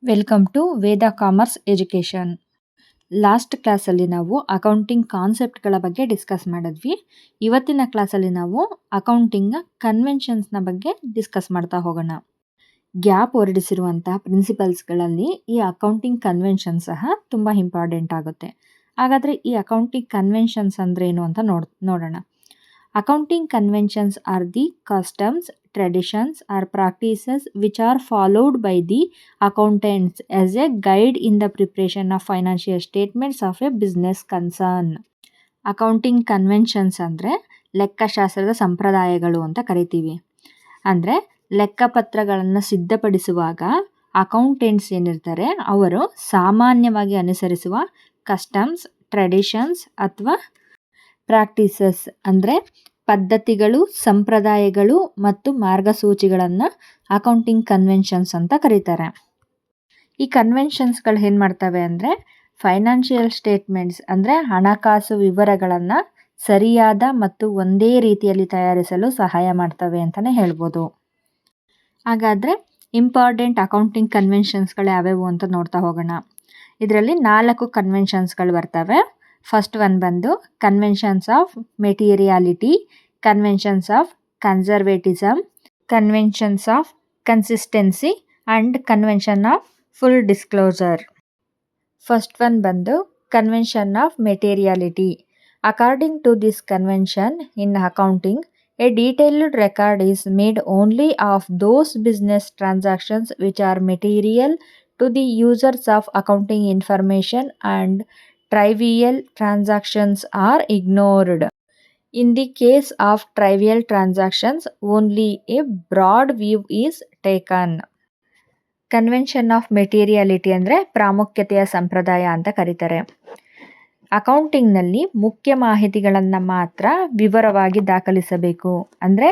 Welcome to Veda commerce education. Last ಕ್ಲಾಸಲ್ಲಿ ನಾವು accounting ಕಾನ್ಸೆಪ್ಟ್ಗಳ ಬಗ್ಗೆ ಡಿಸ್ಕಸ್ ಮಾಡಿದ್ವಿ. ಇವತ್ತಿನ ಕ್ಲಾಸಲ್ಲಿ ನಾವು ಅಕೌಂಟಿಂಗ್ನ ಕನ್ವೆನ್ಷನ್ಸ್ನ ಬಗ್ಗೆ ಡಿಸ್ಕಸ್ ಮಾಡ್ತಾ ಹೋಗೋಣ. ಗ್ಯಾಪ್ ಹೊರಡಿಸಿರುವಂತಹ ಪ್ರಿನ್ಸಿಪಲ್ಸ್ಗಳಲ್ಲಿ ಈ ಅಕೌಂಟಿಂಗ್ ಕನ್ವೆನ್ಷನ್ ಸಹ ತುಂಬ ಇಂಪಾರ್ಟೆಂಟ್ ಆಗುತ್ತೆ. ಹಾಗಾದರೆ ಈ ಅಕೌಂಟಿಂಗ್ ಕನ್ವೆನ್ಷನ್ಸ್ ಅಂದರೆ ಏನು ಅಂತ ನೋಡೋಣ. Accounting conventions are the customs, traditions, or practices which are followed by the accountants as a guide in the preparation of financial statements of a business concern. Accounting conventions ಅಂದರೆ ಲೆಕ್ಕಶಾಸ್ತ್ರದ ಸಂಪ್ರದಾಯಗಳು ಅಂತ ಕರಿತೀವಿ. ಅಂದರೆ ಲೆಕ್ಕಪತ್ರಗಳನ್ನು ಸಿದ್ಧಪಡಿಸುವಾಗ ಅಕೌಂಟೆಂಟ್ಸ್ ಏನಿರ್ತಾರೆ ಅವರು ಸಾಮಾನ್ಯವಾಗಿ ಅನುಸರಿಸುವ ಕಸ್ಟಮ್ಸ್, ಟ್ರೆಡಿಷನ್ಸ್ ಅಥವಾ ಪ್ರಾಕ್ಟೀಸಸ್ ಅಂದರೆ ಪದ್ಧತಿಗಳು, ಸಂಪ್ರದಾಯಗಳು ಮತ್ತು ಮಾರ್ಗಸೂಚಿಗಳನ್ನು ಅಕೌಂಟಿಂಗ್ ಕನ್ವೆನ್ಷನ್ಸ್ ಅಂತ ಕರೀತಾರೆ. ಈ ಕನ್ವೆನ್ಷನ್ಸ್ಗಳು ಏನು ಮಾಡ್ತವೆ ಅಂದರೆ ಫೈನಾನ್ಷಿಯಲ್ ಸ್ಟೇಟ್ಮೆಂಟ್ಸ್ ಅಂದರೆ ಹಣಕಾಸು ವಿವರಗಳನ್ನು ಸರಿಯಾದ ಮತ್ತು ಒಂದೇ ರೀತಿಯಲ್ಲಿ ತಯಾರಿಸಲು ಸಹಾಯ ಮಾಡ್ತವೆ ಅಂತಲೇ ಹೇಳ್ಬೋದು. ಹಾಗಾದರೆ ಇಂಪಾರ್ಟೆಂಟ್ ಅಕೌಂಟಿಂಗ್ ಕನ್ವೆನ್ಷನ್ಸ್ಗಳು ಯಾವ್ಯಾವು ಅಂತ ನೋಡ್ತಾ ಹೋಗೋಣ. ಇದರಲ್ಲಿ 4 ಕನ್ವೆನ್ಷನ್ಸ್ಗಳು ಬರ್ತವೆ. ಫಸ್ಟ್ ಒನ್ ಬಂದು conventions of materiality, conventions of conservatism, conventions of consistency and convention of full disclosure. First one ಬಂದು convention of materiality. According to this convention in accounting, a detailed record is made only of those business transactions which are material to the users of accounting information and trivial transactions are ignored. In the case of trivial transactions, only a broad view is taken. Convention of materiality ಅಂದರೆ ಪ್ರಾಮುಖ್ಯತೆಯ ಸಂಪ್ರದಾಯ ಅಂತ ಕರೀತಾರೆ. ಅಕೌಂಟಿಂಗ್ನಲ್ಲಿ ಮುಖ್ಯ ಮಾಹಿತಿಗಳನ್ನು ಮಾತ್ರ ವಿವರವಾಗಿ ದಾಖಲಿಸಬೇಕು. ಅಂದರೆ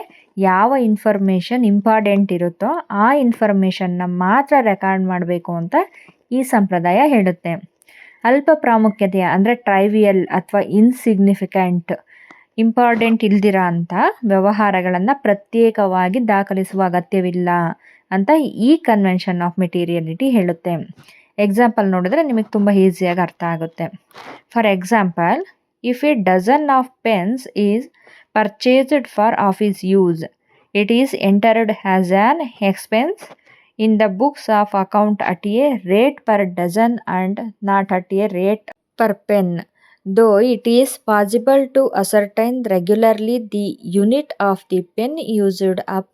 ಯಾವ ಇನ್ಫಾರ್ಮೇಷನ್ ಇಂಪಾರ್ಟೆಂಟ್ ಇರುತ್ತೋ ಆ ಇನ್ಫಾರ್ಮೇಷನ್ನ ಮಾತ್ರ ರೆಕಾರ್ಡ್ ಮಾಡಬೇಕು ಅಂತ ಈ ಸಂಪ್ರದಾಯ ಹೇಳುತ್ತೆ. ಅಲ್ಪ ಪ್ರಾಮುಖ್ಯತೆಯ ಅಂದರೆ ಟ್ರೈವಿಯಲ್ ಅಥವಾ ಇನ್ಸಿಗ್ನಿಫಿಕೆಂಟ್, ಇಂಪಾರ್ಟೆಂಟ್ ಇಲ್ದಿರ ಅಂತ ವ್ಯವಹಾರಗಳನ್ನು ಪ್ರತ್ಯೇಕವಾಗಿ ದಾಖಲಿಸುವ ಅಗತ್ಯವಿಲ್ಲ ಅಂತ ಈ ಕನ್ವೆನ್ಷನ್ ಆಫ್ ಮೆಟೀರಿಯಾಲಿಟಿ ಹೇಳುತ್ತೆ. ಎಕ್ಸಾಂಪಲ್ ನೋಡಿದ್ರೆ ನಿಮಗೆ ತುಂಬ ಈಸಿಯಾಗಿ ಅರ್ಥ ಆಗುತ್ತೆ. For example, if a dozen of pens is purchased for office use, it is entered as an expense in the books of account at a rate per dozen and not at a rate per pen, though it is possible to ascertain regularly the unit of the pen used up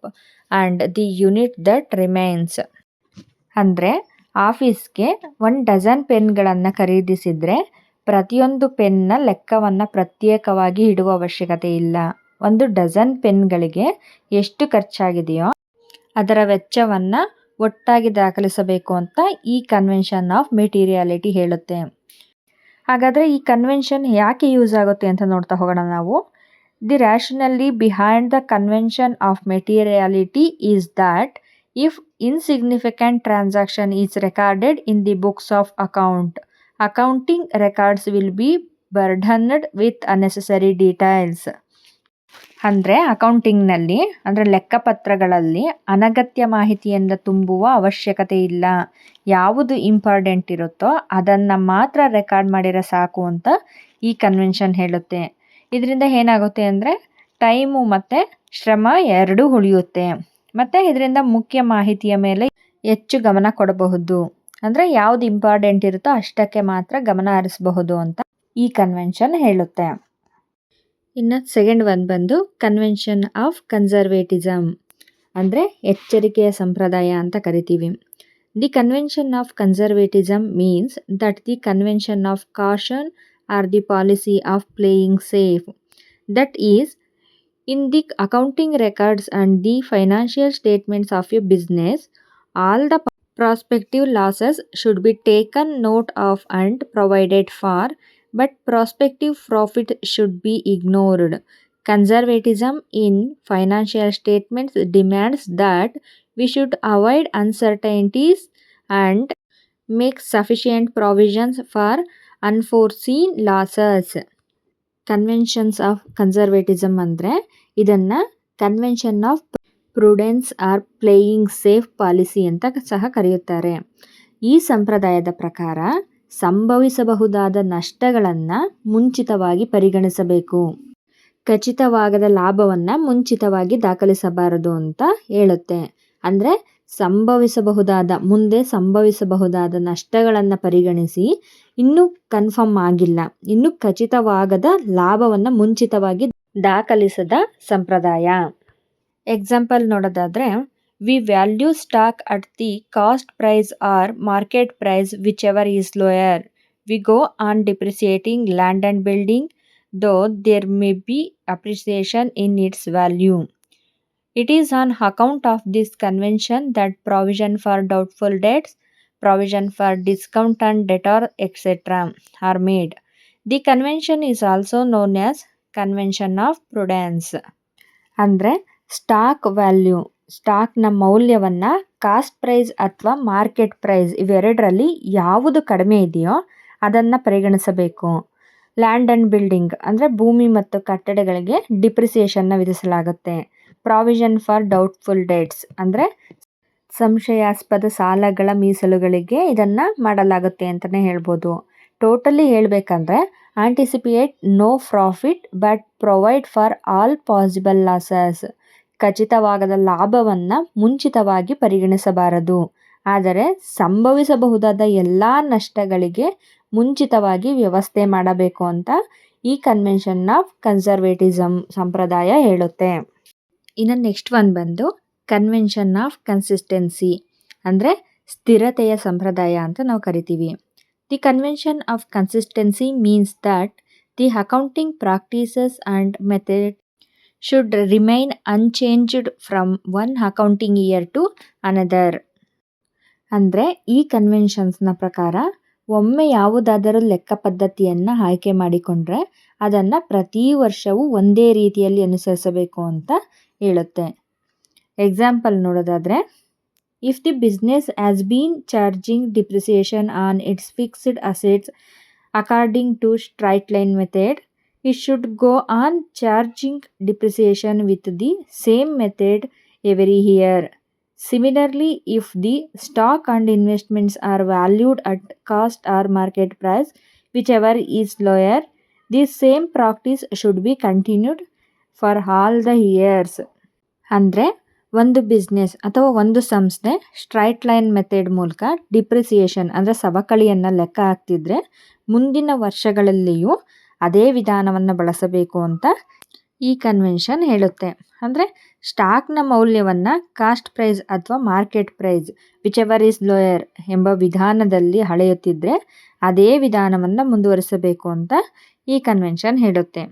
and the unit that remains. ಅಂದರೆ ಆಫೀಸ್ಗೆ 1 dozen ಪೆನ್ಗಳನ್ನು ಖರೀದಿಸಿದರೆ ಪ್ರತಿಯೊಂದು ಪೆನ್ನ ಲೆಕ್ಕವನ್ನು ಪ್ರತ್ಯೇಕವಾಗಿ ಇಡುವ ಅವಶ್ಯಕತೆ ಇಲ್ಲ. 1 dozen ಪೆನ್ಗಳಿಗೆ ಎಷ್ಟು ಖರ್ಚಾಗಿದೆಯೋ ಅದರ ವೆಚ್ಚವನ್ನು ಒಟ್ಟಾಗಿ ದಾಖಲಿಸಬೇಕು ಅಂತ ಈ ಕನ್ವೆನ್ಷನ್ ಆಫ್ ಮೆಟೀರಿಯಾಲಿಟಿ ಹೇಳುತ್ತೆ. ಹಾಗಾದರೆ ಈ ಕನ್ವೆನ್ಷನ್ ಯಾಕೆ ಯೂಸ್ ಆಗುತ್ತೆ ಅಂತ ನೋಡ್ತಾ ಹೋಗೋಣ ನಾವು. The rationale behind the convention of materiality is that if insignificant transaction is recorded in the books of account, accounting records will be burdened with unnecessary details. ಅಂದರೆ ಅಕೌಂಟಿಂಗ್ನಲ್ಲಿ ಅಂದರೆ ಲೆಕ್ಕಪತ್ರಗಳಲ್ಲಿ ಅನಗತ್ಯ ಮಾಹಿತಿಯನ್ನು ತುಂಬುವ ಅವಶ್ಯಕತೆ ಇಲ್ಲ. ಯಾವುದು ಇಂಪಾರ್ಟೆಂಟ್ ಇರುತ್ತೋ ಅದನ್ನು ಮಾತ್ರ ರೆಕಾರ್ಡ್ ಮಾಡಿರೋ ಸಾಕು ಅಂತ ಈ ಕನ್ವೆನ್ಷನ್ ಹೇಳುತ್ತೆ. ಇದರಿಂದ ಏನಾಗುತ್ತೆ ಅಂದರೆ ಟೈಮು ಮತ್ತು ಶ್ರಮ ಎರಡೂ ಉಳಿಯುತ್ತೆ. ಮತ್ತು ಇದರಿಂದ ಮುಖ್ಯ ಮಾಹಿತಿಯ ಮೇಲೆ ಹೆಚ್ಚು ಗಮನ ಕೊಡಬಹುದು. ಅಂದರೆ ಯಾವುದು ಇಂಪಾರ್ಟೆಂಟ್ ಇರುತ್ತೋ ಅಷ್ಟಕ್ಕೆ ಮಾತ್ರ ಗಮನ ಹರಿಸಬಹುದು ಅಂತ ಈ ಕನ್ವೆನ್ಷನ್ ಹೇಳುತ್ತೆ. ಇನ್ನು ಸೆಕೆಂಡ್ ಒನ್ ಬಂದು ಕನ್ವೆನ್ಷನ್ ಆಫ್ ಕನ್ಸರ್ವೇಟಿಸಮ್ ಅಂದರೆ ಎಚ್ಚರಿಕೆಯ ಸಂಪ್ರದಾಯ ಅಂತ ಕರಿತೀವಿ. The convention of conservatism means that the convention of caution or the policy of playing safe. That is in the accounting records and the financial statements of a business, all the prospective losses should be taken note of and provided for, but prospective profit should be ignored. Conservatism in financial statements demands that we should avoid uncertainties and make sufficient provisions for unforeseen losses. Conventions of conservatism ಅಂದರೆ ಇದನ್ನು convention of Prudence are playing safe policy ಅಂತ ಸಹ ಕರೆಯುತ್ತಾರೆ. ಈ ಸಂಪ್ರದಾಯದ ಪ್ರಕಾರ ಸಂಭವಿಸಬಹುದಾದ ನಷ್ಟಗಳನ್ನು ಮುಂಚಿತವಾಗಿ ಪರಿಗಣಿಸಬೇಕು. ಖಚಿತವಾಗದ ಲಾಭವನ್ನು ಮುಂಚಿತವಾಗಿ ದಾಖಲಿಸಬಾರದು ಅಂತ ಹೇಳುತ್ತೆ. ಅಂದರೆ ಮುಂದೆ ಸಂಭವಿಸಬಹುದಾದ ನಷ್ಟಗಳನ್ನು ಪರಿಗಣಿಸಿ ಇನ್ನೂ ಕನ್ಫರ್ಮ್ ಆಗಿಲ್ಲ, ಇನ್ನೂ ಖಚಿತವಾಗದ ಲಾಭವನ್ನು ಮುಂಚಿತವಾಗಿ ದಾಖಲಿಸದ ಸಂಪ್ರದಾಯ. ಎಕ್ಸಾಂಪಲ್ ನೋಡೋದಾದರೆ, we value stock at the cost price or market price whichever is lower. We go on depreciating land and building though there may be appreciation in its value. It is on account of this convention that provision for doubtful debts, provision for discount and debtor, etc. are made. The convention is also known as Convention of Prudence. ಅಂದರೆ ಸ್ಟಾಕ್ನ ಮೌಲ್ಯವನ್ನು cost price ಅಥವಾ market price ಇವೆರಡರಲ್ಲಿ ಯಾವುದು ಕಡಿಮೆ ಇದೆಯೋ ಅದನ್ನು ಪರಿಗಣಿಸಬೇಕು. Land and building ಅಂದರೆ ಭೂಮಿ ಮತ್ತು ಕಟ್ಟಡಗಳಿಗೆ ಡಿಪ್ರಿಸಿಯೇಷನ್ನ ವಿಧಿಸಲಾಗುತ್ತೆ. ಪ್ರಾವಿಷನ್ ಫಾರ್ ಡೌಟ್ಫುಲ್ ಡೇಟ್ಸ್ ಅಂದರೆ ಸಂಶಯಾಸ್ಪದ ಸಾಲಗಳ ಮೀಸಲುಗಳಿಗೆ ಇದನ್ನು ಮಾಡಲಾಗುತ್ತೆ ಅಂತಲೇ ಹೇಳ್ಬೋದು. ಟೋಟಲಿ ಹೇಳಬೇಕಂದ್ರೆ anticipate no profit but provide for all possible losses. ಖಚಿತವಾಗದ ಲಾಭವನ್ನು ಮುಂಚಿತವಾಗಿ ಪರಿಗಣಿಸಬಾರದು, ಆದರೆ ಸಂಭವಿಸಬಹುದಾದ ಎಲ್ಲ ನಷ್ಟಗಳಿಗೆ ಮುಂಚಿತವಾಗಿ ವ್ಯವಸ್ಥೆ ಮಾಡಬೇಕು ಅಂತ ಈ ಕನ್ವೆನ್ಷನ್ ಆಫ್ ಕನ್ಸರ್ವೇಟಿಸಮ್ ಸಂಪ್ರದಾಯ ಹೇಳುತ್ತೆ. ಇನ್ನು ನೆಕ್ಸ್ಟ್ ಒನ್ ಬಂದು ಕನ್ವೆನ್ಷನ್ ಆಫ್ ಕನ್ಸಿಸ್ಟೆನ್ಸಿ ಅಂದರೆ ಸ್ಥಿರತೆಯ ಸಂಪ್ರದಾಯ ಅಂತ ನಾವು ಕರಿತೀವಿ. The convention of consistency means that the accounting practices and method should remain unchanged from one accounting year to another. ಅಂದರೆ ಈ ಕನ್ವೆನ್ಷನ್ಸ್ನ ಪ್ರಕಾರ ಒಮ್ಮೆ ಯಾವುದಾದರೂ ಲೆಕ್ಕ ಪದ್ಧತಿಯನ್ನು ಆಯ್ಕೆ ಮಾಡಿಕೊಂಡ್ರೆ ಅದನ್ನು ಪ್ರತಿ ವರ್ಷವೂ ಒಂದೇ ರೀತಿಯಲ್ಲಿ ಅನುಸರಿಸಬೇಕು ಅಂತ ಹೇಳುತ್ತೆ. ಎಕ್ಸಾಂಪಲ್ ನೋಡೋದಾದರೆ, if the business has been charging depreciation on its fixed assets according to straight line method, it should go on charging depreciation with the same method every year. Similarly, if the stock and investments are valued at cost or market price, whichever is lower, this same practice should be continued for all the years. ಅಂದರೆ ಒಂದು business ಅಥವಾ ಒಂದು ಸಂಸ್ಥೆ straight line method ಮೂಲಕ depreciation ಅಂದರೆ ಸವಕಳಿಯನ್ನು ಲೆಕ್ಕ ಹಾಕ್ತಿದ್ರೆ ಮುಂದಿನ ವರ್ಷಗಳಲ್ಲಿಯೂ ಅದೇ ವಿಧಾನವನ್ನು ಬಳಸಬೇಕು ಅಂತ ಈ ಕನ್ವೆನ್ಷನ್ ಹೇಳುತ್ತೆ. ಅಂದರೆ ಸ್ಟಾಕ್ನ ಮೌಲ್ಯವನ್ನು ಕಾಸ್ಟ್ ಪ್ರೈಸ್ ಅಥವಾ market price whichever is lower ಎಂಬ ವಿಧಾನದಲ್ಲಿ ಅಳೆಯುತ್ತಿದ್ದರೆ ಅದೇ ವಿಧಾನವನ್ನು ಮುಂದುವರಿಸಬೇಕು ಅಂತ ಈ ಕನ್ವೆನ್ಷನ್ ಹೇಳುತ್ತೆ.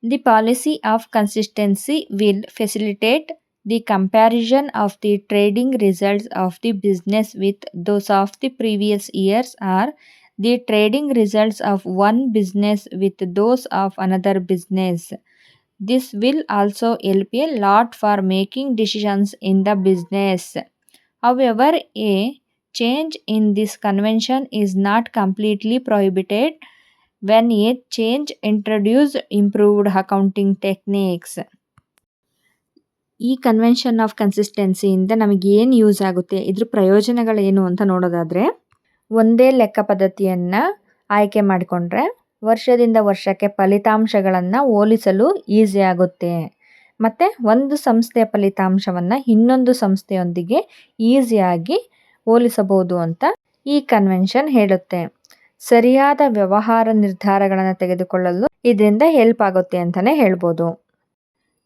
The policy of consistency will facilitate the comparison of the trading results of the business with those of the previous years R the trading results of one business with those of another business. This will also help a lot for making decisions in the business. However, a change in this convention is not completely prohibited when a change introduces improved accounting techniques. ಈ convention of ಕನ್ಸಿಸ್ಟೆನ್ಸಿಯಿಂದ ನಮಗೇನು use ಆಗುತ್ತೆ, ಇದ್ರ ಪ್ರಯೋಜನಗಳೇನು ಅಂತ ನೋಡೋದಾದರೆ, ಒಂದೇ ಲೆಕ್ಕ ಪದ್ಧತಿಯನ್ನು ಆಯ್ಕೆ ಮಾಡಿಕೊಂಡ್ರೆ ವರ್ಷದಿಂದ ವರ್ಷಕ್ಕೆ ಫಲಿತಾಂಶಗಳನ್ನು ಹೋಲಿಸಲು ಈಸಿ ಆಗುತ್ತೆ. ಮತ್ತು ಒಂದು ಸಂಸ್ಥೆಯ ಫಲಿತಾಂಶವನ್ನು ಇನ್ನೊಂದು ಸಂಸ್ಥೆಯೊಂದಿಗೆ ಈಸಿಯಾಗಿ ಹೋಲಿಸಬಹುದು ಅಂತ ಈ ಕನ್ವೆನ್ಷನ್ ಹೇಳುತ್ತೆ. ಸರಿಯಾದ ವ್ಯವಹಾರ ನಿರ್ಧಾರಗಳನ್ನು ತೆಗೆದುಕೊಳ್ಳಲು ಇದರಿಂದ ಹೆಲ್ಪ್ ಆಗುತ್ತೆ ಅಂತಲೇ ಹೇಳ್ಬೋದು.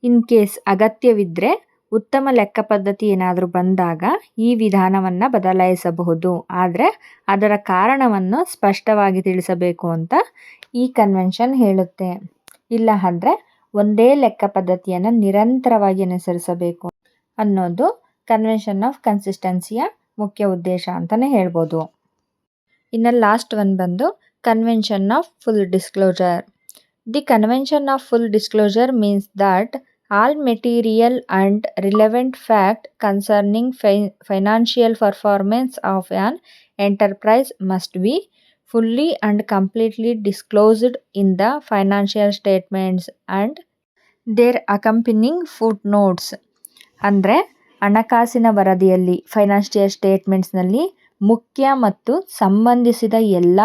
ಇನ್ ಕೇಸ್ ಅಗತ್ಯವಿದ್ದರೆ ಉತ್ತಮ ಲೆಕ್ಕ ಪದ್ಧತಿ ಏನಾದರೂ ಬಂದಾಗ ಈ ವಿಧಾನವನ್ನು ಬದಲಾಯಿಸಬಹುದು, ಆದರೆ ಅದರ ಕಾರಣವನ್ನು ಸ್ಪಷ್ಟವಾಗಿ ತಿಳಿಸಬೇಕು ಅಂತ ಈ ಕನ್ವೆನ್ಷನ್ ಹೇಳುತ್ತೆ. ಇಲ್ಲ ಅಂದರೆ ಒಂದೇ ಲೆಕ್ಕ ಪದ್ಧತಿಯನ್ನು ನಿರಂತರವಾಗಿ ಅನುಸರಿಸಬೇಕು ಅನ್ನೋದು ಕನ್ವೆನ್ಷನ್ ಆಫ್ ಕನ್ಸಿಸ್ಟೆನ್ಸಿಯ ಮುಖ್ಯ ಉದ್ದೇಶ ಅಂತಲೇ ಹೇಳ್ಬೋದು. ಇನ್ನು ಲಾಸ್ಟ್ ಒನ್ ಬಂದು convention of full disclosure. The convention of full disclosure means that all material and relevant fact concerning financial performance of an enterprise must be fully and completely disclosed in the financial statements and their accompanying footnotes. ಅಂದರೆ ಹಣಕಾಸಿನ ವರದಿಯಲ್ಲಿ financial ಸ್ಟೇಟ್ಮೆಂಟ್ಸ್ನಲ್ಲಿ ಮುಖ್ಯ ಮತ್ತು ಸಂಬಂಧಿಸಿದ ಎಲ್ಲ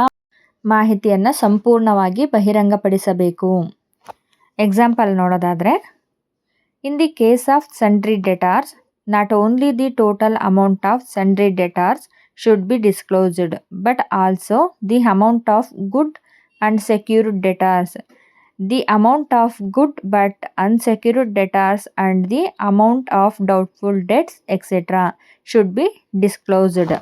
ಮಾಹಿತಿಯನ್ನು ಸಂಪೂರ್ಣವಾಗಿ ಬಹಿರಂಗಪಡಿಸಬೇಕು. ಎಕ್ಸಾಂಪಲ್ ನೋಡೋದಾದರೆ, in the case of sundry debtors, not only the total amount of sundry debtors should be disclosed, but also the amount of good and secured debtors, the amount of good but unsecured debtors, and the amount of doubtful debts, etc. should be disclosed.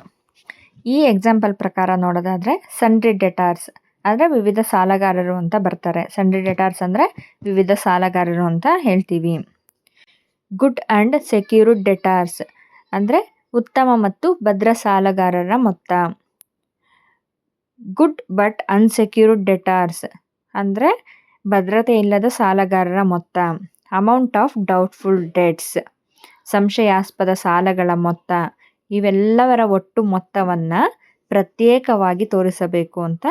ಈ example ಪ್ರಕಾರ ನೋಡೋದಾದರೆ, sundry ಡೆಟಾರ್ಸ್ ಅಂದರೆ ವಿವಿಧ ಸಾಲಗಾರರು ಅಂತ ಬರ್ತಾರೆ. Sundry ಡೆಟಾರ್ಸ್ ಅಂದರೆ ವಿವಿಧ ಸಾಲಗಾರರು ಅಂತ ಹೇಳ್ತೀವಿ. ಗುಡ್ ಆ್ಯಂಡ್ ಸೆಕ್ಯೂರ್ಡ್ ಡೆಟಾರ್ಸ್ ಅಂದರೆ ಉತ್ತಮ ಮತ್ತು ಭದ್ರ ಸಾಲಗಾರರ ಮೊತ್ತ. ಗುಡ್ ಬಟ್ ಅನ್ಸೆಕ್ಯೂರ್ಡ್ ಡೆಟಾರ್ಸ್ ಅಂದರೆ ಭದ್ರತೆ ಇಲ್ಲದ ಸಾಲಗಾರರ ಮೊತ್ತ. ಅಮೌಂಟ್ ಆಫ್ ಡೌಟ್ಫುಲ್ ಡೆಟ್ಸ್ ಸಂಶಯಾಸ್ಪದ ಸಾಲಗಳ ಮೊತ್ತ. ಇವೆಲ್ಲವರ ಒಟ್ಟು ಮೊತ್ತವನ್ನು ಪ್ರತ್ಯೇಕವಾಗಿ ತೋರಿಸಬೇಕು ಅಂತ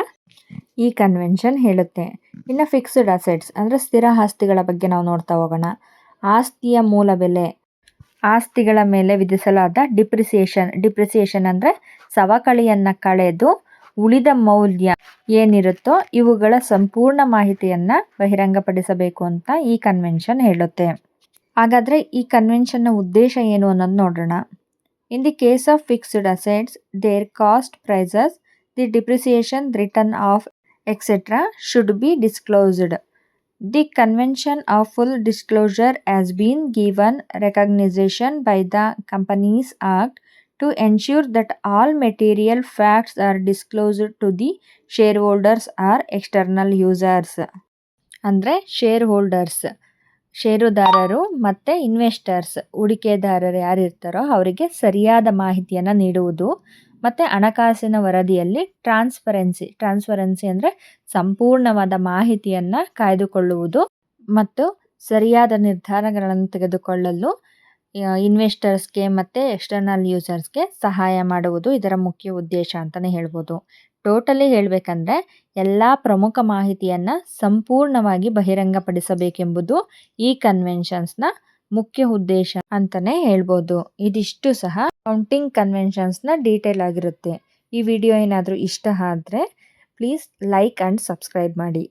ಈ ಕನ್ವೆನ್ಷನ್ ಹೇಳುತ್ತೆ. ಇನ್ನು ಫಿಕ್ಸ್ಡ್ ಅಸೆಟ್ಸ್ ಅಂದರೆ ಸ್ಥಿರ ಆಸ್ತಿಗಳ ಬಗ್ಗೆ ನಾವು ನೋಡ್ತಾ ಹೋಗೋಣ. ಆಸ್ತಿಯ ಮೂಲ ಬೆಲೆ, ಆಸ್ತಿಗಳ ಮೇಲೆ ವಿಧಿಸಲಾದ ಡಿಪ್ರಿಸಿಯೇಷನ್ ಅಂದರೆ ಸವಕಳಿಯನ್ನು ಕಳೆದು ಉಳಿದ ಮೌಲ್ಯ ಏನಿರುತ್ತೋ ಇವುಗಳ ಸಂಪೂರ್ಣ ಮಾಹಿತಿಯನ್ನು ಬಹಿರಂಗಪಡಿಸಬೇಕು ಅಂತ ಈ ಕನ್ವೆನ್ಷನ್ ಹೇಳುತ್ತೆ. ಹಾಗಾದರೆ ಈ ಕನ್ವೆನ್ಷನ್ನ ಉದ್ದೇಶ ಏನು ಅನ್ನೋದು ನೋಡೋಣ. In the case of fixed assets, their cost, prices, the depreciation, return of etcetera should be disclosed. The convention of full disclosure has been given recognition by the Companies Act to ensure that all material facts are disclosed to the shareholders or external users. ಅಂದರೆ ಷೇರುದಾರರು ಮತ್ತು investors, ಹೂಡಿಕೆದಾರರು ಯಾರಿರ್ತಾರೋ ಅವರಿಗೆ ಸರಿಯಾದ ಮಾಹಿತಿಯನ್ನು ನೀಡುವುದು ಮತ್ತು ಹಣಕಾಸಿನ ವರದಿಯಲ್ಲಿ ಟ್ರಾನ್ಸ್ಪರೆನ್ಸಿ ಅಂದರೆ ಸಂಪೂರ್ಣವಾದ ಮಾಹಿತಿಯನ್ನು ಕಾಯ್ದುಕೊಳ್ಳುವುದು ಮತ್ತು ಸರಿಯಾದ ನಿರ್ಧಾರಗಳನ್ನು ತೆಗೆದುಕೊಳ್ಳಲು ಇನ್ವೆಸ್ಟರ್ಸ್ಗೆ ಮತ್ತು ಎಕ್ಸ್ಟರ್ನಲ್ ಯೂಸರ್ಸ್ಗೆ ಸಹಾಯ ಮಾಡುವುದು ಇದರ ಮುಖ್ಯ ಉದ್ದೇಶ ಅಂತಲೇ ಹೇಳ್ಬೋದು. ಟೋಟಲಿ ಹೇಳಬೇಕಂದ್ರೆ ಎಲ್ಲ ಪ್ರಮುಖ ಮಾಹಿತಿಯನ್ನು ಸಂಪೂರ್ಣವಾಗಿ ಬಹಿರಂಗಪಡಿಸಬೇಕೆಂಬುದು ಈ ಕನ್ವೆನ್ಷನ್ಸ್ನ ಮುಖ್ಯ ಉದ್ದೇಶ ಅಂತಲೇ ಹೇಳ್ಬೋದು. ಇದಿಷ್ಟು ಸಹ ಅಕೌಂಟಿಂಗ್ ಕನ್ವೆನ್ಷನ್ಸ್ನ ಡೀಟೇಲ್ ಆಗಿರುತ್ತೆ. ಈ ವಿಡಿಯೋ ಏನಾದರೂ ಇಷ್ಟ ಆದರೆ ಪ್ಲೀಸ್ ಲೈಕ್ ಆ್ಯಂಡ್ ಸಬ್ಸ್ಕ್ರೈಬ್ ಮಾಡಿ.